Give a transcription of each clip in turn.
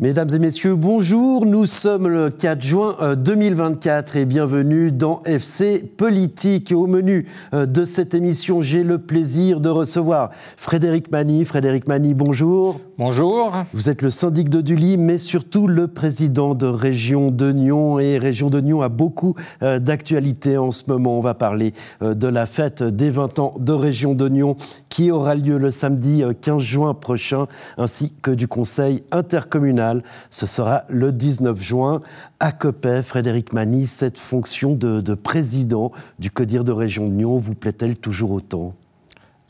Mesdames et messieurs, bonjour. Nous sommes le 4 juin 2024 et bienvenue dans FC Politique. Au menu de cette émission, j'ai le plaisir de recevoir Frédéric Mani. Frédéric Mani, bonjour. Bonjour. Vous êtes le syndic de Dully, mais surtout le président de Région de Nyon. Et Région de Nyon a beaucoup d'actualités en ce moment. On va parler de la fête des 20 ans de Région de Nyon qui aura lieu le samedi 15 juin prochain, ainsi que du conseil intercommunal. Ce sera le 19 juin à Coppet. Frédéric Mani, cette fonction de président du CODIR de Région de Nyon vous plaît-elle toujours autant?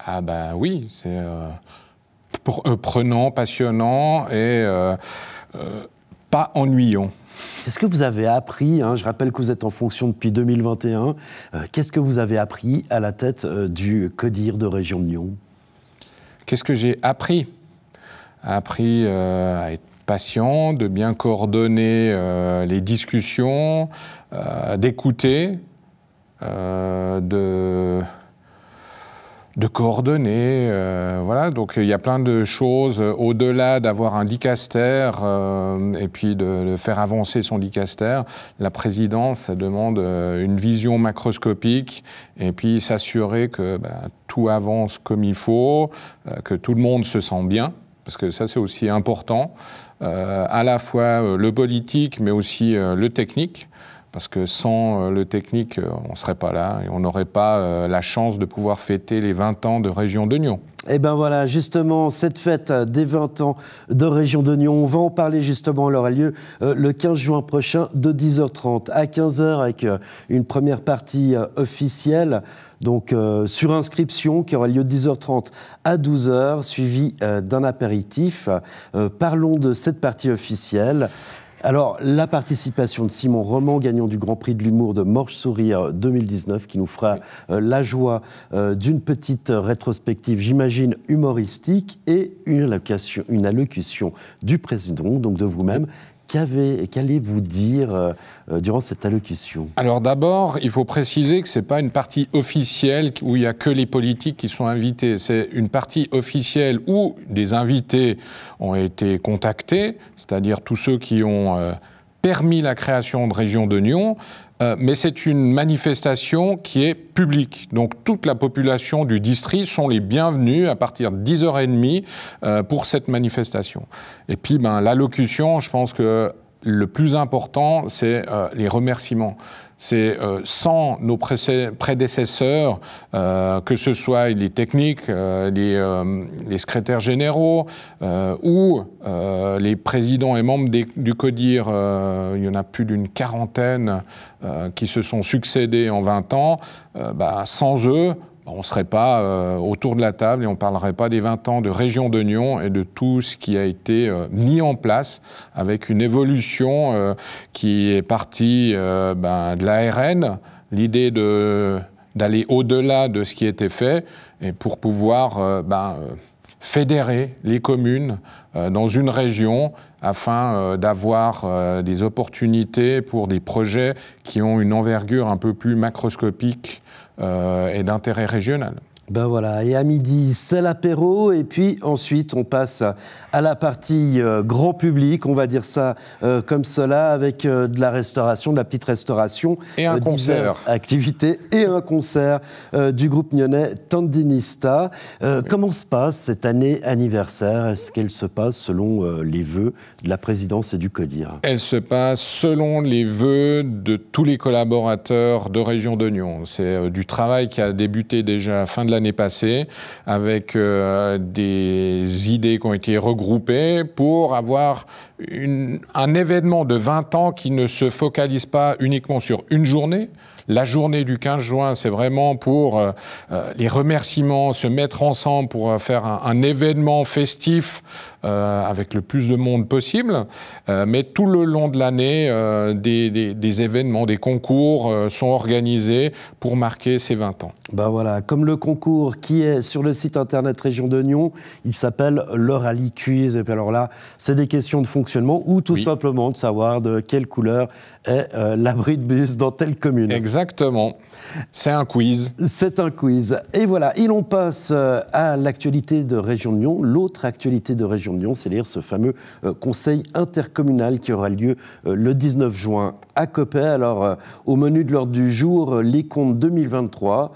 Ah ben oui, c'est prenant, passionnant et pas ennuyant. Qu'est-ce que vous avez appris, je rappelle que vous êtes en fonction depuis 2021. Qu'est-ce que vous avez appris à la tête du CODIR de Région de Nyon? Qu'est-ce que j'ai appris? Appris à être patient, de bien coordonner les discussions, d'écouter, de coordonner, voilà. Donc il y a plein de choses au-delà d'avoir un dicaster et puis de faire avancer son dicaster. La présidence, ça demande une vision macroscopique et puis s'assurer que tout avance comme il faut, que tout le monde se sent bien, parce que ça c'est aussi important, à la fois le politique mais aussi le technique. Parce que sans le technique, on ne serait pas là et on n'aurait pas la chance de pouvoir fêter les 20 ans de Région de Nyon. Et bien voilà, justement, cette fête des 20 ans de Région de Nyon, on va en parler justement, elle aura lieu le 15 juin prochain de 10h30 à 15h avec une première partie officielle, donc sur inscription qui aura lieu de 10h30 à 12h, suivie d'un apéritif. Parlons de cette partie officielle. Alors, la participation de Simon Roman, gagnant du Grand Prix de l'humour de Morche Sourire 2019, qui nous fera la joie d'une petite rétrospective, j'imagine, humoristique, et une allocution du président, donc de vous-même. Qu'allez-vous dire durant cette allocution? Alors d'abord, il faut préciser que ce n'est pas une partie officielle où il n'y a que les politiques qui sont invités. C'est une partie officielle où des invités ont été contactés, c'est-à-dire tous ceux qui ont permis la création de Région de Nyon, mais c'est une manifestation qui est publique. Donc toute la population du district sont les bienvenus à partir de 10h30 pour cette manifestation. Et puis l'allocution, je pense que le plus important, c'est les remerciements. C'est sans nos prédécesseurs, que ce soit les techniques, les secrétaires généraux ou les présidents et membres du CODIR, il y en a plus d'une quarantaine qui se sont succédés en 20 ans, sans eux, on ne serait pas autour de la table et on ne parlerait pas des 20 ans de Région de Nyon et de tout ce qui a été mis en place avec une évolution qui est partie de l'ARN, l'idée d'aller au-delà de ce qui était fait et pour pouvoir fédérer les communes dans une région afin d'avoir des opportunités pour des projets qui ont une envergure un peu plus macroscopique et d'intérêt régional. Ben voilà, et à midi, c'est l'apéro, et puis ensuite, on passe à la partie grand public, on va dire ça comme cela, avec de la restauration, de la petite restauration. Et un concert. Activités et un concert du groupe nyonnais Tandinista. Comment se passe cette année anniversaire? Est-ce qu'elle se passe selon les vœux de la présidence et du CODIR? Elle se passe selon les vœux de tous les collaborateurs de Région de Nyon. C'est du travail qui a débuté déjà à la fin de l'année passée, avec des idées qui ont été regroupées pour avoir un événement de 20 ans qui ne se focalise pas uniquement sur une journée. La journée du 15 juin, c'est vraiment pour les remerciements, se mettre ensemble pour faire un événement festif avec le plus de monde possible. Mais tout le long de l'année, des événements, des concours sont organisés pour marquer ces 20 ans. Ben voilà, comme le concours qui est sur le site internet Région de Nyon, il s'appelle le Rallye Quiz. Et puis alors là, c'est des questions de fonctionnement ou tout simplement de savoir de quelle couleur est l'abri de bus dans telle commune. Exactement. Exactement. C'est un quiz. C'est un quiz. Et voilà, et l'on passe à l'actualité de Région de Lyon. L'autre actualité de Région de Lyon, c'est ce fameux conseil intercommunal qui aura lieu le 19 juin à Coppet. Alors, au menu de l'ordre du jour, les comptes 2023,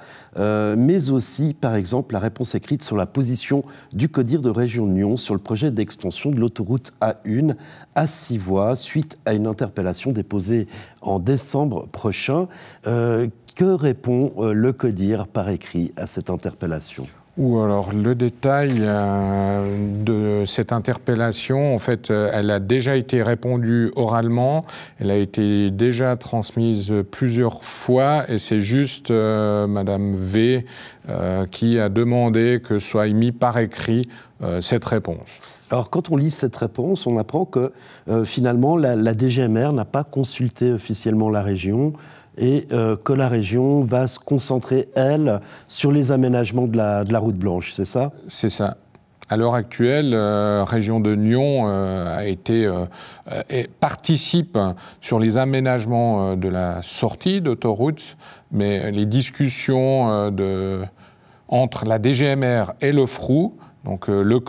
mais aussi, par exemple, la réponse écrite sur la position du CODIR de Région de Lyon sur le projet d'extension de l'autoroute A1 à 6 voies, suite à une interpellation déposée en décembre prochain. Que répond le CODIR par écrit à cette interpellation ? Ou alors, le détail de cette interpellation, en fait, elle a déjà été répondue oralement, elle a été déjà transmise plusieurs fois, et c'est juste Madame V qui a demandé que soit mis par écrit cette réponse. Alors, quand on lit cette réponse, on apprend que finalement, la DGMR n'a pas consulté officiellement la région et que la région va se concentrer, elle, sur les aménagements de la route blanche, c'est ça ? C'est ça. À l'heure actuelle, Région de Lyon participe sur les aménagements de la sortie d'autoroute, mais les discussions entre la DGMR et le FROU, donc le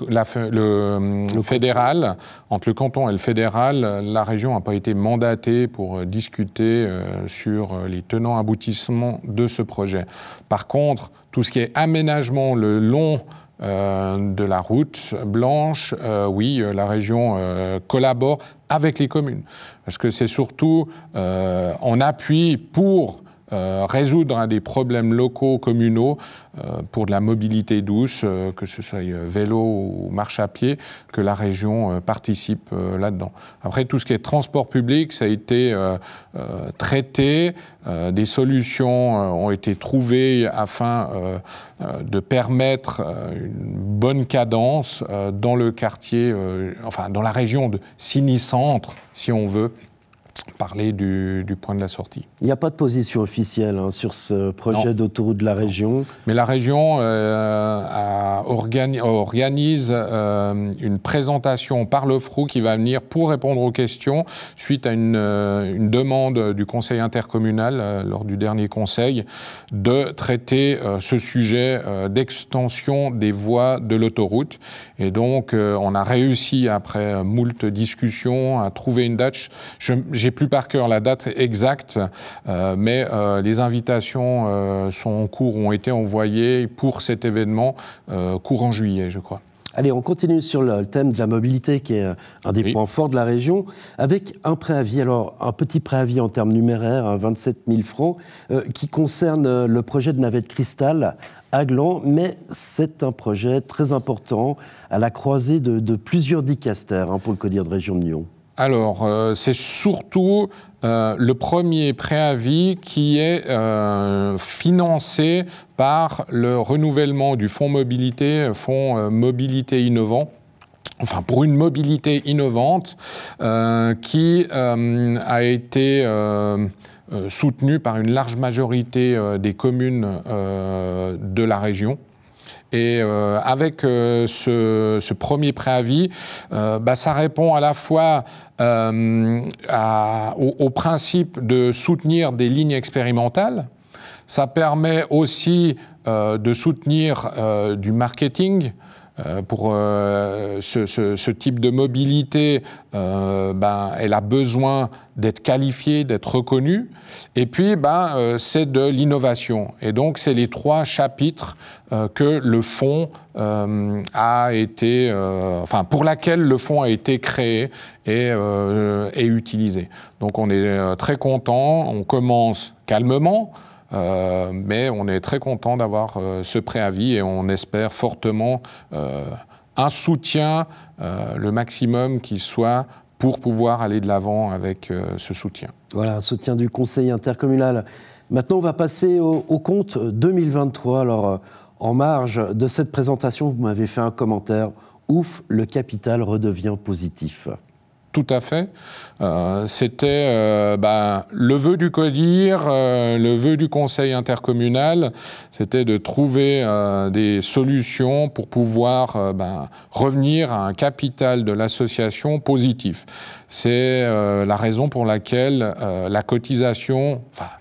fédéral, entre le canton et le fédéral, la région n'a pas été mandatée pour discuter sur les tenants-aboutissements de ce projet. Par contre, tout ce qui est aménagement le long de la route blanche, oui, la région collabore avec les communes. Parce que c'est surtout en appui pour résoudre des problèmes locaux, communaux, pour de la mobilité douce, que ce soit vélo ou marche à pied, que la région participe là-dedans. Après, tout ce qui est transport public, ça a été traité, des solutions ont été trouvées afin de permettre une bonne cadence dans le quartier, enfin dans la région de Signy-Centre, si on veut parler du point de la sortie. Il n'y a pas de position officielle sur ce projet d'autoroute de la région. Mais la région organise une présentation par le FROU qui va venir pour répondre aux questions suite à une demande du conseil intercommunal lors du dernier conseil de traiter ce sujet d'extension des voies de l'autoroute. Et donc, on a réussi, après moult discussions, à trouver une date. J'ai plus par cœur la date exacte, mais les invitations sont en cours, ont été envoyées pour cet événement courant juillet, je crois. Allez, on continue sur le thème de la mobilité, qui est un des points forts de la région, avec un préavis, alors un petit préavis en termes numéraires, 27 000 francs, qui concerne le projet de navette Cristal à Gland, mais c'est un projet très important à la croisée de plusieurs dicastères pour le CODIR de Région de Lyon. Alors, c'est surtout le premier préavis qui est financé par le renouvellement du fonds mobilité, fonds mobilité innovant, enfin pour une mobilité innovante qui a été soutenu par une large majorité des communes de la région. Et avec ce premier préavis, ça répond à la fois au principe de soutenir des lignes expérimentales. Ça permet aussi de soutenir du marketing. Pour ce type de mobilité, elle a besoin d'être qualifiée, d'être reconnue. Et puis, c'est de l'innovation. Et donc, c'est les trois chapitres que le fonds a été, pour laquelle le fonds a été créé et utilisé. Donc, on est très content. On commence calmement. Mais on est très content d'avoir ce préavis et on espère fortement un soutien, le maximum qui soit pour pouvoir aller de l'avant avec ce soutien. Voilà, un soutien du conseil intercommunal. Maintenant, on va passer au compte 2023. Alors, en marge de cette présentation, vous m'avez fait un commentaire. Ouf, le capital redevient positif. Tout à fait. C'était le vœu du CODIR, le vœu du conseil intercommunal, c'était de trouver des solutions pour pouvoir revenir à un capital de l'association positif. C'est la raison pour laquelle la cotisation,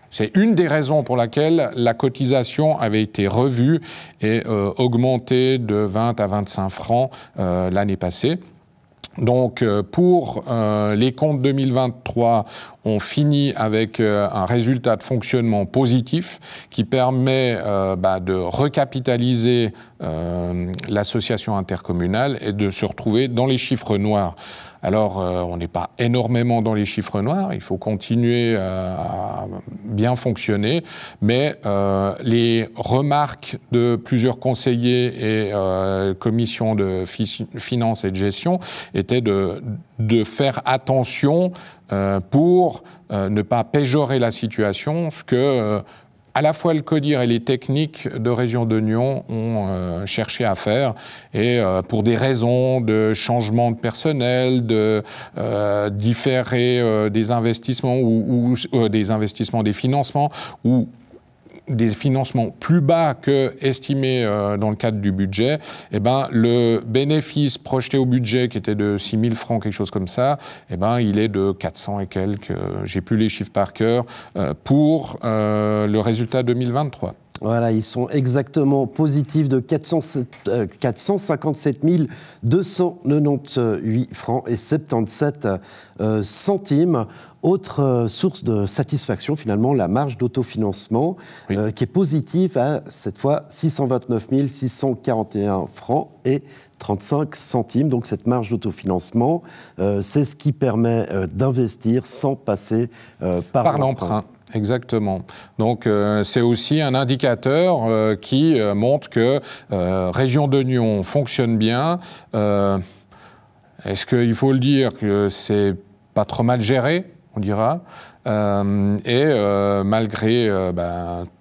C'est une des raisons pour laquelle la cotisation avait été revue et augmentée de 20 à 25 francs l'année passée. Donc, pour les comptes 2023, on finit avec un résultat de fonctionnement positif qui permet de recapitaliser l'association intercommunale et de se retrouver dans les chiffres noirs. Alors, on n'est pas énormément dans les chiffres noirs, il faut continuer à bien fonctionner, mais les remarques de plusieurs conseillers et commissions de finances et de gestion étaient de faire attention pour ne pas péjorer la situation, ce que à la fois le CODIR et les techniques de Région de Nyon ont cherché à faire, et pour des raisons de changement de personnel, de différer des investissements ou des financements, ou des financements plus bas que estimés dans le cadre du budget, eh ben, le bénéfice projeté au budget, qui était de 6 000 francs, quelque chose comme ça, eh ben, il est de 400 et quelques, j'ai plus les chiffres par cœur, pour le résultat 2023. Voilà, ils sont exactement positifs de 457 298 francs et 77 centimes. Autre source de satisfaction, finalement, la marge d'autofinancement, qui est positive à, cette fois, 629 641 francs et 35 centimes. Donc cette marge d'autofinancement, c'est ce qui permet d'investir sans passer par l'emprunt. Exactement. Donc c'est aussi un indicateur qui montre que Région de Nyon fonctionne bien. Est-ce qu'il faut le dire que c'est pas trop mal géré, on dira, malgré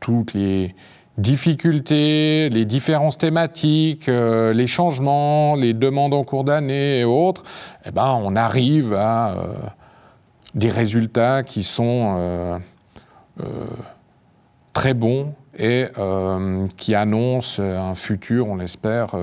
toutes les difficultés, les différences thématiques, les changements, les demandes en cours d'année et autres, eh ben, on arrive à des résultats qui sont très bons et qui annoncent un futur, on l'espère,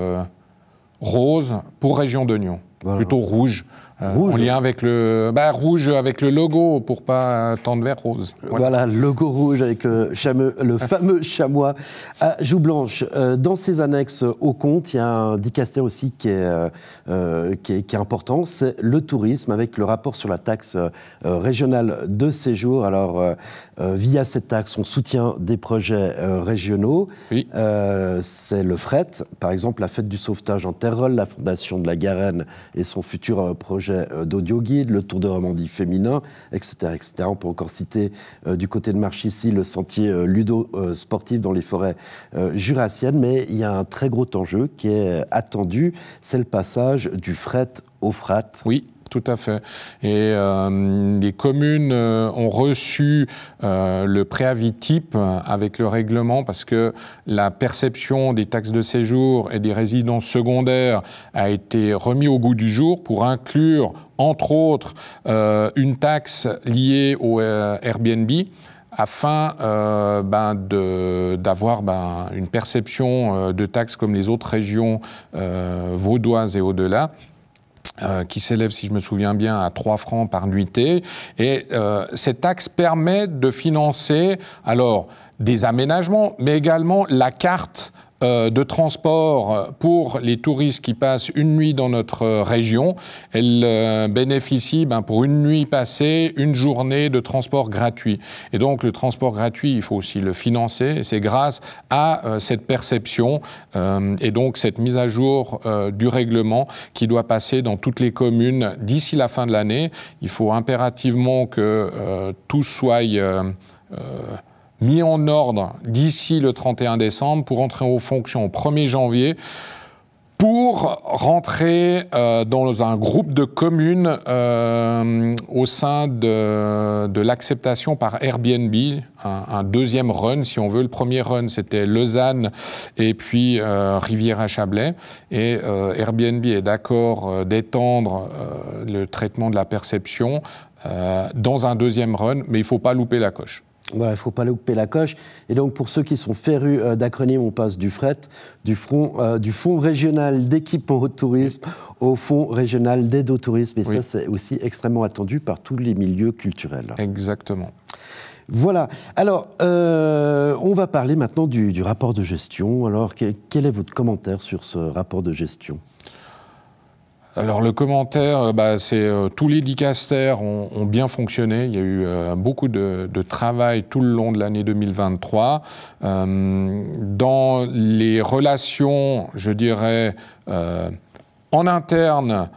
rose pour Région de Nyon, voilà. Plutôt rouge. En lien avec le rouge avec le logo pour pas tendre vers rose. Voilà, le logo rouge avec le fameux chamois à joues blanches. Dans ces annexes au compte, il y a un dicaster aussi qui est important, c'est le tourisme, avec le rapport sur la taxe régionale de séjour. Alors, via cette taxe, on soutient des projets régionaux. Oui. C'est le fret, par exemple la fête du sauvetage en Terrol, la fondation de la Garenne et son futur projet d'audio-guide, le Tour de Romandie féminin, etc., etc. On peut encore citer du côté de Marchissy le sentier ludo-sportif dans les forêts jurassiennes, mais il y a un très gros enjeu qui est attendu, c'est le passage du fret au frat. Oui. Tout à fait. Et les communes ont reçu le préavis type avec le règlement, parce que la perception des taxes de séjour et des résidences secondaires a été remis au goût du jour pour inclure, entre autres, une taxe liée au Airbnb, afin d'avoir une perception de taxes comme les autres régions vaudoises et au-delà, qui s'élève, si je me souviens bien, à 3 francs par nuitée. Et cette taxe permet de financer alors des aménagements, mais également la carte de transport pour les touristes qui passent une nuit dans notre région. Elle bénéficie pour une nuit passée, une journée de transport gratuit. Et donc le transport gratuit, il faut aussi le financer, et c'est grâce à cette perception et donc cette mise à jour du règlement qui doit passer dans toutes les communes d'ici la fin de l'année. Il faut impérativement que tout soit mis en ordre d'ici le 31 décembre pour entrer en fonction au 1er janvier, pour rentrer dans un groupe de communes au sein de l'acceptation par Airbnb, un deuxième run, si on veut. Le premier run, c'était Lausanne et puis Rivière-à-Chablais. Et Airbnb est d'accord d'étendre le traitement de la perception dans un deuxième run, mais il ne faut pas louper la coche. Voilà, il ne faut pas louper la coche. Et donc, pour ceux qui sont férus d'acronymes, on passe du FRET, du Fonds régional d'équipement au tourisme, au Fonds régional d'aide au tourisme. Et ça, c'est aussi extrêmement attendu par tous les milieux culturels. Exactement. Voilà. Alors, on va parler maintenant du rapport de gestion. Alors, quel est votre commentaire sur ce rapport de gestion ? Alors le commentaire, c'est tous les dicastères ont bien fonctionné. Il y a eu beaucoup de travail tout le long de l'année 2023. Dans les relations, je dirais, en interne,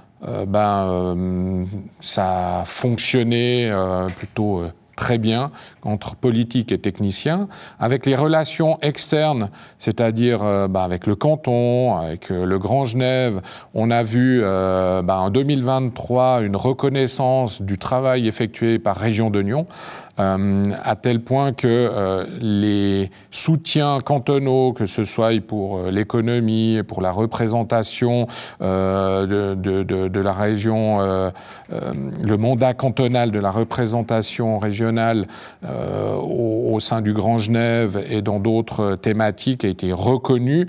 ça a fonctionné plutôt très bien entre politiques et techniciens. Avec les relations externes, c'est-à-dire avec le canton, avec le Grand Genève, on a vu en 2023 une reconnaissance du travail effectué par Région de Nyon, à tel point que les soutiens cantonaux, que ce soit pour l'économie, pour la représentation de la région, le mandat cantonal de la représentation régionale au sein du Grand Genève et dans d'autres thématiques a été reconnu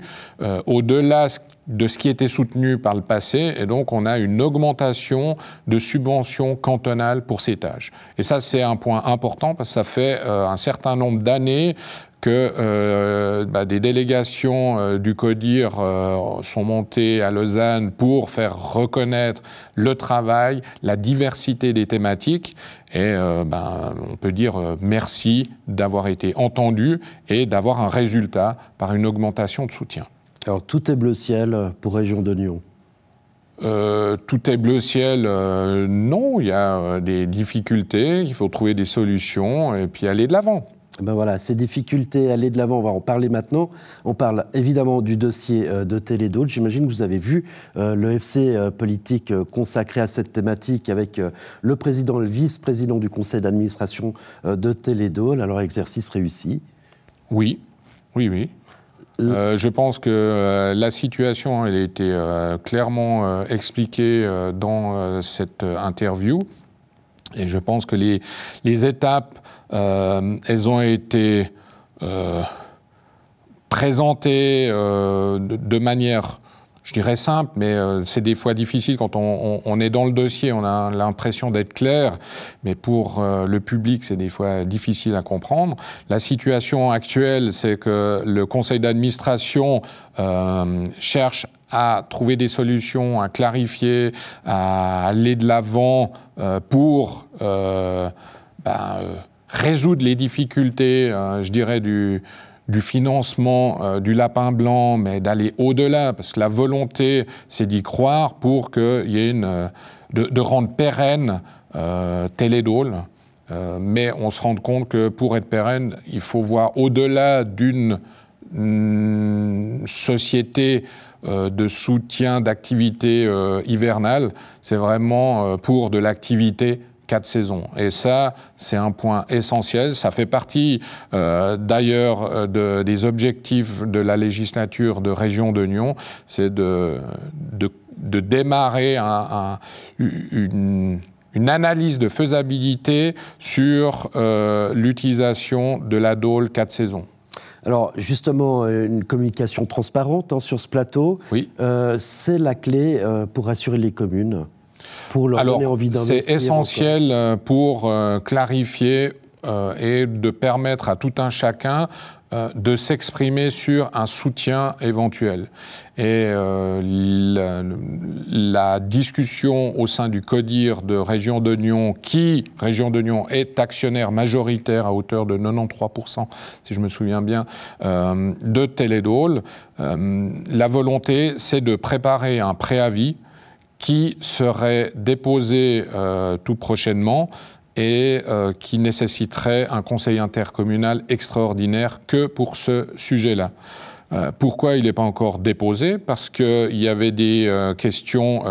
au-delà de ce qui était soutenu par le passé, et donc on a une augmentation de subventions cantonales pour ces tâches. Et ça, c'est un point important, parce que ça fait un certain nombre d'années que des délégations du CODIR sont montées à Lausanne pour faire reconnaître le travail, la diversité des thématiques, et on peut dire merci d'avoir été entendu et d'avoir un résultat par une augmentation de soutien. Alors, tout est bleu ciel pour Région de Nyon. Tout est bleu ciel, non, il y a des difficultés, il faut trouver des solutions et puis aller de l'avant. Ben voilà, ces difficultés, aller de l'avant, on va en parler maintenant. On parle évidemment du dossier de Télédôle. J'imagine que vous avez vu le FC politique consacré à cette thématique avec le président et le vice-président du conseil d'administration de Télédôle. Alors, exercice réussi. Oui. Je pense que la situation elle a été clairement expliquée dans cette interview. Et je pense que les étapes, elles ont été présentées de manière, je dirais, simple, mais c'est des fois difficile quand on est dans le dossier, on a l'impression d'être clair, mais pour le public, c'est des fois difficile à comprendre. La situation actuelle, c'est que le conseil d'administration cherche à trouver des solutions, à clarifier, à aller de l'avant pour résoudre les difficultés, je dirais, du financement du lapin blanc, mais d'aller au-delà, parce que la volonté, c'est d'y croire pour qu'il y ait de rendre pérenne Télédôle. Mais on se rend compte que pour être pérenne, il faut voir au-delà d'une société de soutien d'activité hivernale. C'est vraiment pour de l'activité 4 saisons. Et ça, c'est un point essentiel. Ça fait partie d'ailleurs des objectifs de la législature de Région de Nyon, c'est de démarrer une analyse de faisabilité sur l'utilisation de la Dôle 4 saisons. Alors justement, une communication transparente sur ce plateau, oui. C'est la clé pour rassurer les communes, pour leur donner envie d'investir. C'est essentiel pour clarifier et de permettre à tout un chacun de s'exprimer sur un soutien éventuel. Et la discussion au sein du CODIR de Région de Nyon, Région de Nyon est actionnaire majoritaire à hauteur de 93%, si je me souviens bien, de Télédôle, la volonté, c'est de préparer un préavis qui serait déposé tout prochainement et qui nécessiterait un conseil intercommunal extraordinaire que pour ce sujet-là. Pourquoi il n'est pas encore déposé? Parce qu'il y avait des questions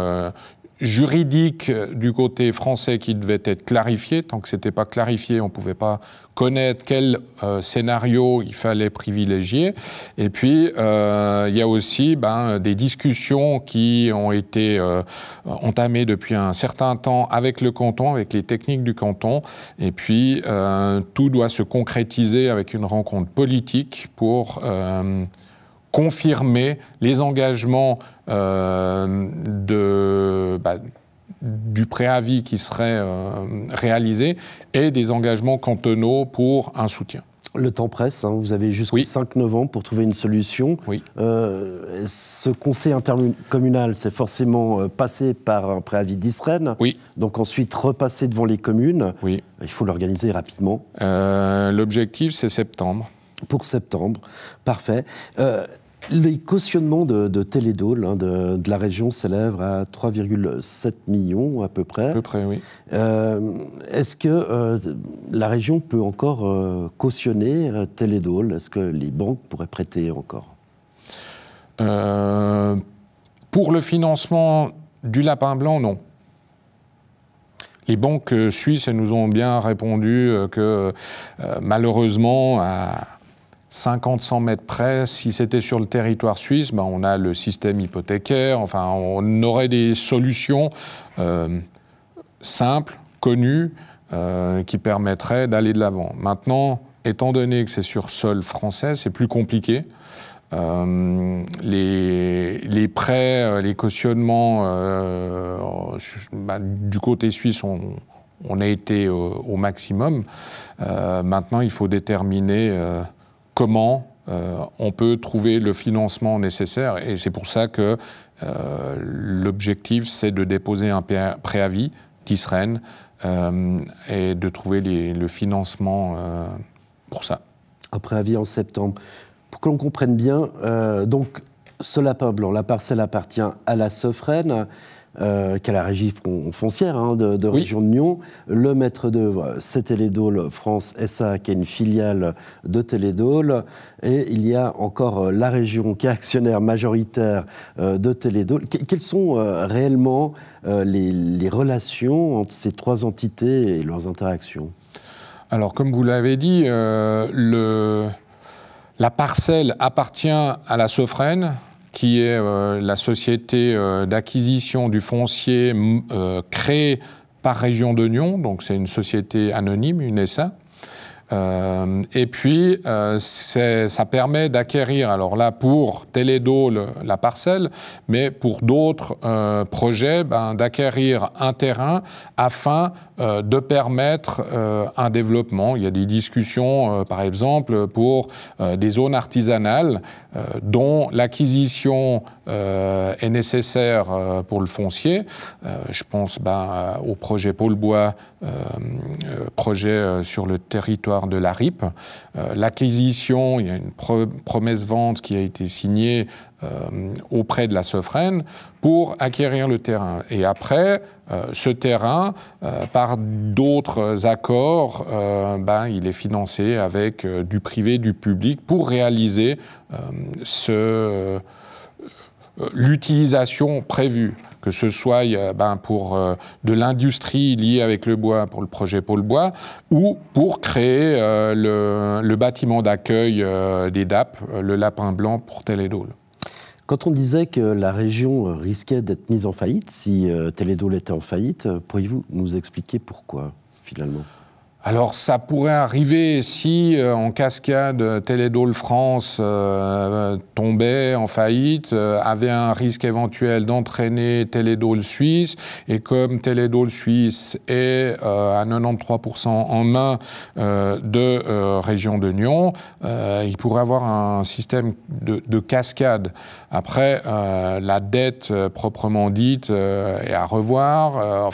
juridiques du côté français qui devaient être clarifiées. Tant que ce n'était pas clarifié, on ne pouvait pas connaître quel scénario il fallait privilégier. Et puis, il y a aussi des discussions qui ont été entamées depuis un certain temps avec le canton, avec les techniques du canton. Et puis, tout doit se concrétiser avec une rencontre politique pour confirmer les engagements du préavis qui serait réalisé et des engagements cantonaux pour un soutien. Le temps presse, hein, vous avez jusqu'au 5 novembre pour trouver une solution. Oui. Ce conseil intercommunal, c'est forcément passé par un préavis d'Isren, oui. Donc ensuite repasser devant les communes. Oui. Il faut l'organiser rapidement. L'objectif, c'est septembre. Pour septembre, parfait. Les cautionnements de Télédôle, hein, de la région, s'élèvent à 3,7 millions à peu près. À peu près, oui. Est-ce que la région peut encore cautionner Télédôle? Est-ce que les banques pourraient prêter encore? Pour le financement du lapin blanc, non. Les banques suisses nous ont bien répondu que malheureusement, à 50-100 mètres près, si c'était sur le territoire suisse, ben on a le système hypothécaire, enfin on aurait des solutions simples, connues, qui permettraient d'aller de l'avant. Maintenant, étant donné que c'est sur sol français, c'est plus compliqué. Les prêts, les cautionnements du côté suisse, on a été au maximum. Maintenant, il faut déterminer comment on peut trouver le financement nécessaire. Et c'est pour ça que l'objectif, c'est de déposer un préavis d'Isren et de trouver le financement pour ça. Un préavis en septembre. Pour que l'on comprenne bien, donc ce lapin blanc, la parcelle appartient à la Sofren, qui est la régie foncière de région de Nyon. Le maître d'œuvre, c'est Télédôle France SA, qui est une filiale de Télédôle. Et il y a encore la région qui est actionnaire majoritaire de Télédôle. Quelles sont réellement les relations entre ces trois entités et leurs interactions? Alors, comme vous l'avez dit, la parcelle appartient à la Sofren, qui est la société d'acquisition du foncier créée par Région de Nyon, donc c'est une société anonyme, une SA. Et puis, ça permet d'acquérir, alors là, pour Télédôle, la parcelle, mais pour d'autres projets, d'acquérir un terrain afin de permettre un développement. Il y a des discussions, par exemple, pour des zones artisanales dont l'acquisition est nécessaire pour le foncier. Je pense au projet Pôle Bois, projet sur le territoire de la RIP. L'acquisition, il y a une promesse-vente qui a été signée auprès de la Sofren pour acquérir le terrain. Et après, ce terrain, par d'autres accords, il est financé avec du privé, du public pour réaliser l'utilisation prévue, que ce soit pour de l'industrie liée avec le bois, pour le projet Pôle Bois, ou pour créer le bâtiment d'accueil des DAP, le Lapin Blanc pour Télédôle. Quand on disait que la région risquait d'être mise en faillite, si Télédôle était en faillite, pourriez-vous nous expliquer pourquoi, finalement ? Alors, ça pourrait arriver si, en cascade, Télédôle France tombait en faillite, avait un risque éventuel d'entraîner Télédôle Suisse, et comme Télédôle Suisse est à 93% en main de Région de Nyon, il pourrait avoir un système de cascade. Après, la dette proprement dite est à revoir,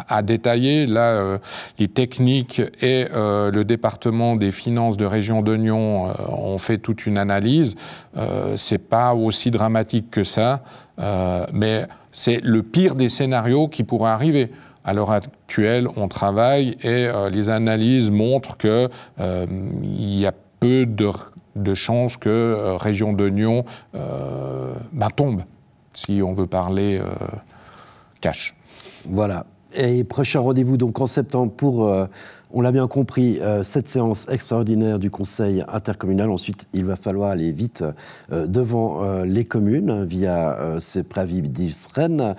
à détailler. Là, les techniques et le département des finances de Région de Nyon ont fait toute une analyse. C'est pas aussi dramatique que ça, mais c'est le pire des scénarios qui pourrait arriver. À l'heure actuelle, on travaille et les analyses montrent qu'il y a peu de chances que Région de Nyon tombe, si on veut parler cash. Voilà. Et prochain rendez-vous donc en septembre pour, on l'a bien compris, cette séance extraordinaire du Conseil intercommunal. Ensuite, il va falloir aller vite devant les communes via ces préavis d'Isren.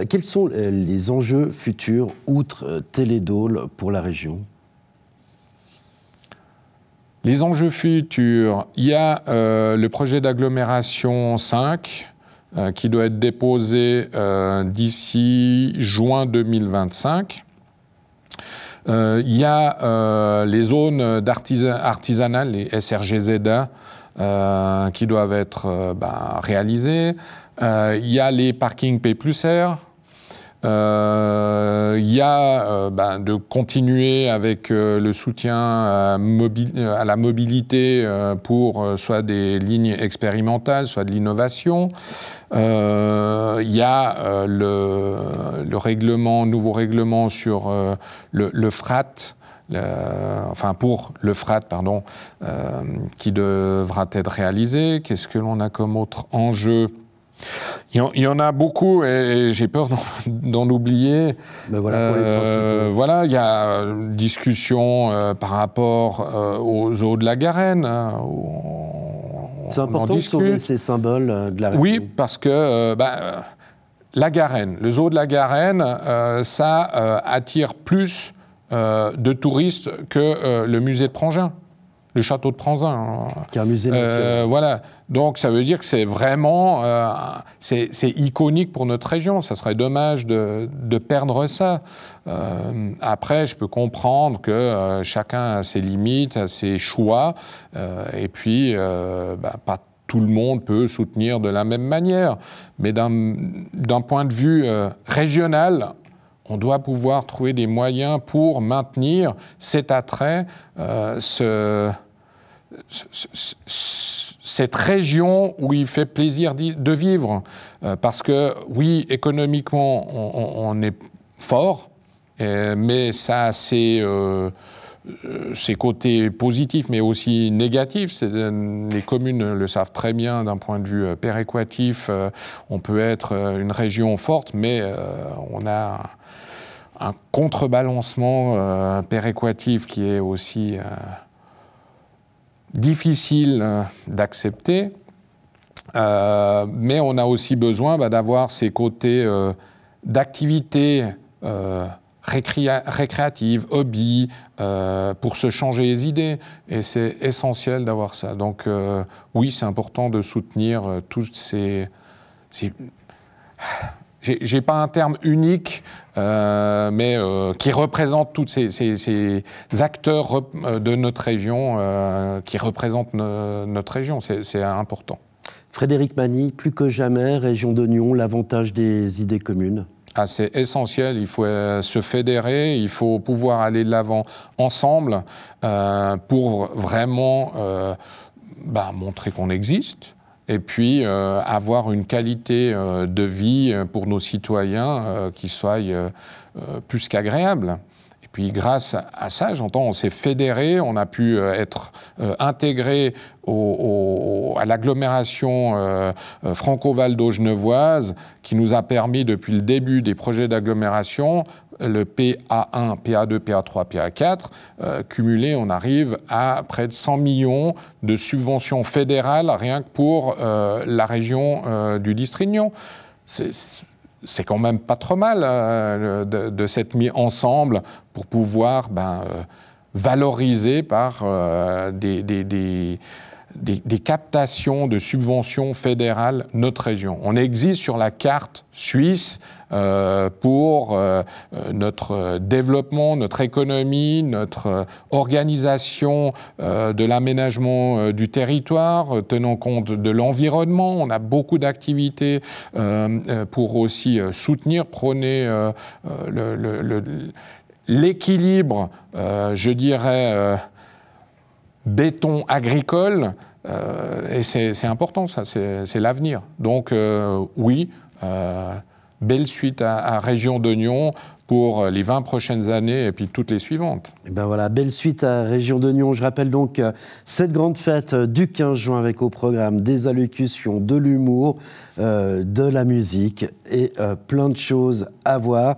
Quels sont les enjeux futurs, outre Télédôle, pour la région ? Les enjeux futurs, il y a le projet d'agglomération 5, qui doit être déposé d'ici juin 2025. Il y a les zones artisanales, les SRGZA, qui doivent être réalisées. Il y a les parkings P+R. Il y a de continuer avec le soutien à la mobilité pour soit des lignes expérimentales, soit de l'innovation. Il y a le règlement, nouveau règlement sur le FRAT, pour le FRAT, pardon, qui devra être réalisé. Qu'est-ce que l'on a comme autre enjeu ? Il y en a beaucoup et j'ai peur d'en oublier. Mais voilà pour les principaux. Voilà, il y a une discussion par rapport aux eaux de la Garenne. C'est important de sauver ces symboles de la République. Oui, parce que la Garenne, le zoo de la Garenne, ça attire plus de touristes que le musée de Prangin, le château de Pranzin. Qu'un musée national. Voilà. Donc ça veut dire que c'est vraiment c'est iconique pour notre région. Ça serait dommage de perdre ça. Après, je peux comprendre que chacun a ses limites, a ses choix, et puis pas tout le monde peut soutenir de la même manière. Mais d'un point de vue régional, on doit pouvoir trouver des moyens pour maintenir cet attrait, cette région où il fait plaisir de vivre. Parce que, oui, économiquement, on est fort, mais ça a ses côtés positifs, mais aussi négatifs. Les communes le savent très bien d'un point de vue péréquatif. On peut être une région forte, mais on a un contrebalancement péréquatif qui est aussi difficile d'accepter, mais on a aussi besoin d'avoir ces côtés d'activités récréatives, hobby, pour se changer les idées, et c'est essentiel d'avoir ça. Donc oui, c'est important de soutenir tous ces j'ai pas un terme unique, mais qui représente tous ces acteurs de notre région, qui représentent notre région. C'est important. Frédéric Magny, plus que jamais, Région d'Oignon, l'avantage des idées communes. Ah, c'est essentiel, il faut se fédérer, il faut pouvoir aller de l'avant ensemble pour vraiment montrer qu'on existe. Et puis avoir une qualité de vie pour nos citoyens qui soit plus qu'agréable. Et puis grâce à ça, j'entends, on s'est fédéré, on a pu être intégré à l'agglomération franco-valdo-genevoise, qui nous a permis depuis le début des projets d'agglomération, le PA1, PA2, PA3, PA4, cumulé, on arrive à près de 100 millions de subventions fédérales rien que pour la région du Distrignon. C'est quand même pas trop mal de s'être mis ensemble pour pouvoir valoriser par des captations de subventions fédérales notre région. On existe sur la carte suisse pour notre développement, notre économie, notre organisation de l'aménagement du territoire, tenant compte de l'environnement. On a beaucoup d'activités pour aussi soutenir, prôner l'équilibre, je dirais, béton agricole, et c'est important, ça, c'est l'avenir. Donc oui, belle suite à Région d'Oignon pour les 20 prochaines années et puis toutes les suivantes. Et ben voilà, belle suite à Région d'Oignon. Je rappelle donc cette grande fête du 15 juin avec au programme des allocutions, de l'humour, de la musique et plein de choses à voir.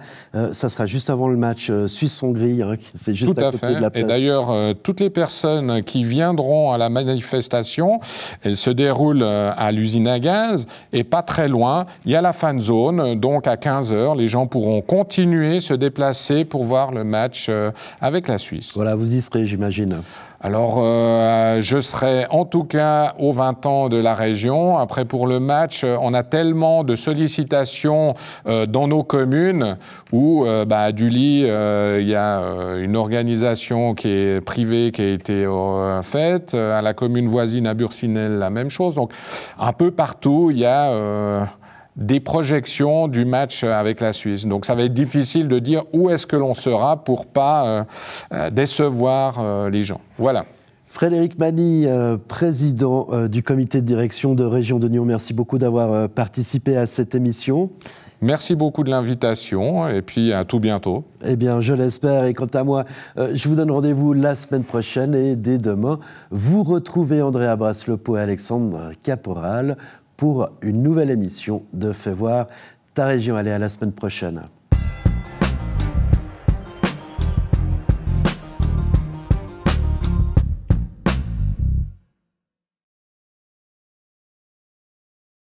Ça sera juste avant le match Suisse-Hongrie, hein, c'est juste tout à côté de la place. Et d'ailleurs, toutes les personnes qui viendront à la manifestation, elle se déroule à l'usine à gaz et pas très loin, il y a la fan zone, donc à 15h, les gens pourront continuer, se déplacer pour voir le match avec la Suisse. Voilà, vous y serez, j'imagine. Alors, je serai en tout cas aux 20 ans de la région. Après, pour le match, on a tellement de sollicitations dans nos communes où, à Dully, il y a une organisation qui est privée qui a été faite. À la commune voisine, à Bursinel, la même chose. Donc, un peu partout, il y a des projections du match avec la Suisse. Donc ça va être difficile de dire où est-ce que l'on sera pour pas décevoir les gens. Voilà. Frédéric Mani, président du comité de direction de Région de Nyon, merci beaucoup d'avoir participé à cette émission. Merci beaucoup de l'invitation et puis à tout bientôt. Eh bien, je l'espère. Et quant à moi, je vous donne rendez-vous la semaine prochaine et dès demain, vous retrouvez Andrea Braslopo et Alexandre Caporal pour une nouvelle émission de Fais voir ta région. Allez, à la semaine prochaine.